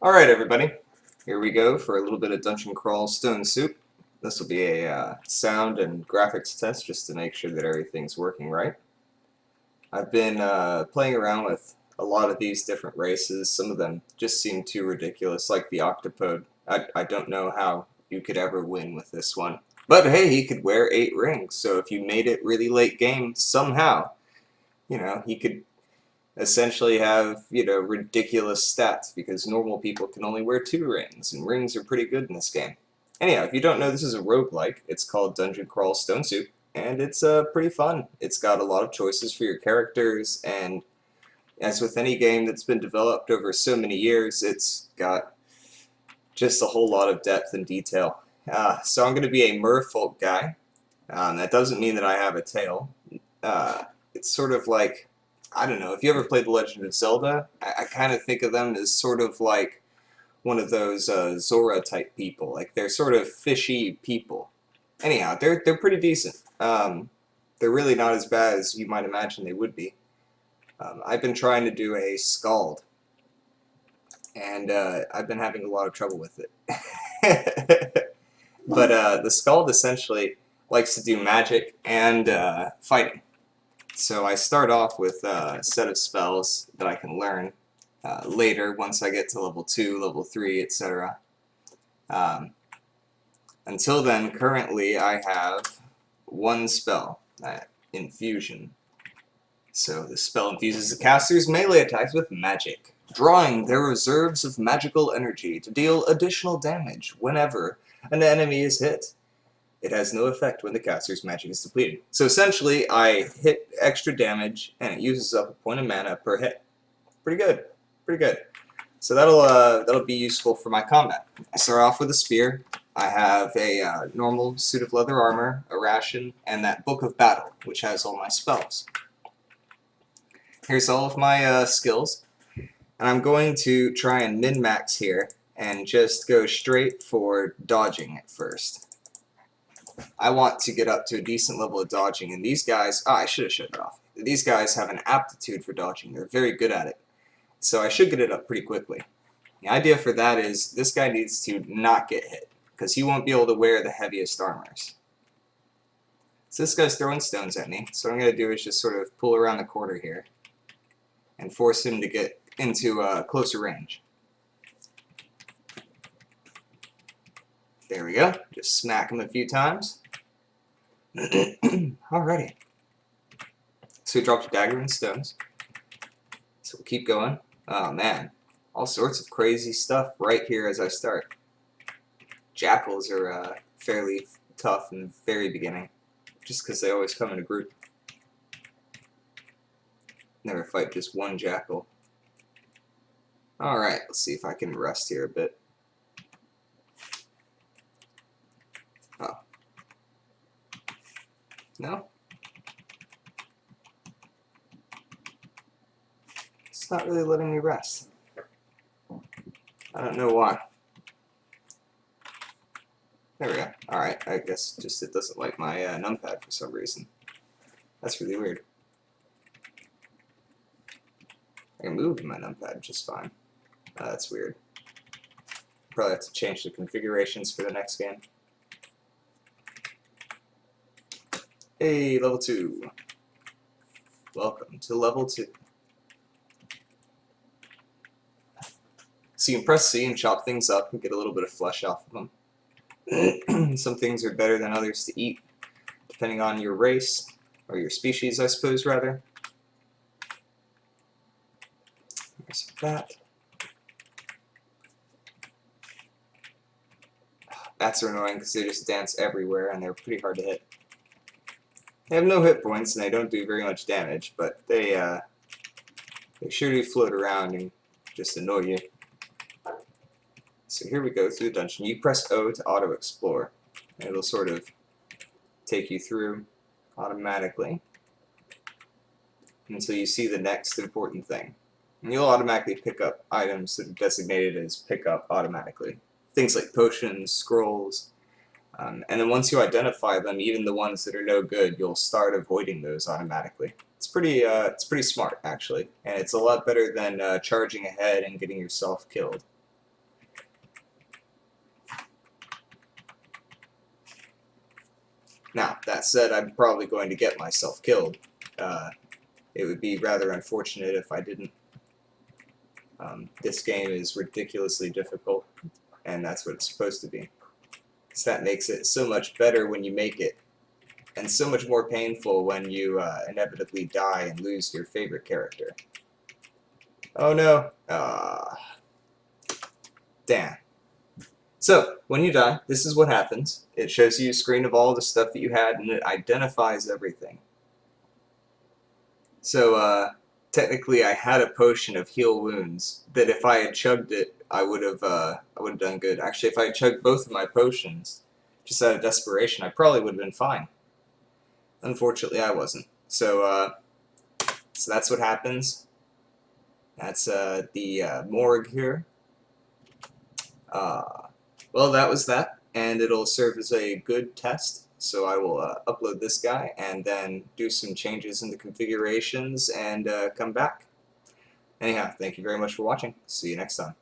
Alright everybody, here we go for a little bit of Dungeon Crawl Stone Soup. This will be a sound and graphics test just to make sure that everything's working right. I've been playing around with a lot of these different races. Some of them just seem too ridiculous, like the Octopode. I don't know how you could ever win with this one. But hey, he could wear 8 rings, so if you made it really late game somehow, he could essentially have, ridiculous stats because normal people can only wear 2 rings, and rings are pretty good in this game. Anyhow, if you don't know, this is a roguelike. It's called Dungeon Crawl Stone Soup, and it's pretty fun. It's got a lot of choices for your characters, and as with any game that's been developed over so many years, it's got just a whole lot of depth and detail. So I'm going to be a Merfolk guy. That doesn't mean that I have a tail. It's sort of like, I don't know, if you ever played The Legend of Zelda, I kind of think of them as sort of like one of those Zora-type people. Like, they're sort of fishy people. Anyhow, they're pretty decent. They're really not as bad as you might imagine they would be. I've been trying to do a Skald, and I've been having a lot of trouble with it. But the Skald essentially likes to do magic and fighting. So I start off with a set of spells that I can learn later once I get to level 2, level 3, etc. Until then, currently I have 1 spell, Infusion. So the spell infuses the caster's melee attacks with magic, drawing their reserves of magical energy to deal additional damage whenever an enemy is hit. It has no effect when the caster's magic is depleted. So essentially, I hit extra damage, and it uses up a point of mana per hit. Pretty good. Pretty good. So that'll be useful for my combat. I start off with a spear. I have a normal suit of leather armor, a ration, and that Book of Battle, which has all my spells. Here's all of my skills. And I'm going to try and min-max here, and just go straight for dodging at first. I want to get up to a decent level of dodging, and these guys, I should have shut it off. These guys have an aptitude for dodging. They're very good at it. So I should get it up pretty quickly. The idea for that is this guy needs to not get hit, because he won't be able to wear the heaviest armors. So this guy's throwing stones at me, so what I'm going to do is just sort of pull around the corner here and force him to get into closer range. There we go. Just smack him a few times. Alrighty. So we dropped a dagger and stones. So we'll keep going. Oh man. All sorts of crazy stuff right here as I start. Jackals are fairly tough in the very beginning. Just because they always come in a group. Never fight just one jackal. Alright, let's see if I can rest here a bit. Oh. No? It's not really letting me rest. I don't know why. There we go. Alright, I guess just it doesn't like my numpad for some reason. That's really weird. I can move my numpad just fine. That's weird. Probably have to change the configurations for the next game. Hey, level 2. Welcome to level 2. So you can press C and chop things up and get a little bit of flesh off of them. Some things are better than others to eat, depending on your race, or your species, I suppose, rather. There's that. Bats are annoying because they just dance everywhere and they're pretty hard to hit. They have no hit points and they don't do very much damage, but they sure do float around and just annoy you. So here we go through the dungeon. You press O to auto-explore, and it'll sort of take you through automatically until you see the next important thing. And you'll automatically pick up items that are designated as pick up automatically. Things like potions, scrolls, and then once you identify them, even the ones that are no good, you'll start avoiding those automatically. It's pretty smart, actually, and it's a lot better than charging ahead and getting yourself killed. Now, that said, I'm probably going to get myself killed. It would be rather unfortunate if I didn't. This game is ridiculously difficult, and that's what it's supposed to be. So that makes it so much better when you make it, and so much more painful when you inevitably die and lose your favorite character. Oh no. Damn. So, when you die, this is what happens. It shows you a screen of all the stuff that you had, and it identifies everything. So, technically I had a potion of heal wounds that if I had chugged it, I would have done good. Actually, if I had chugged both of my potions, just out of desperation, I probably would have been fine. Unfortunately, I wasn't. So that's what happens. That's the morgue here. Well, that was that, and it'll serve as a good test. So I will upload this guy and then do some changes in the configurations and come back. Anyhow, thank you very much for watching. See you next time.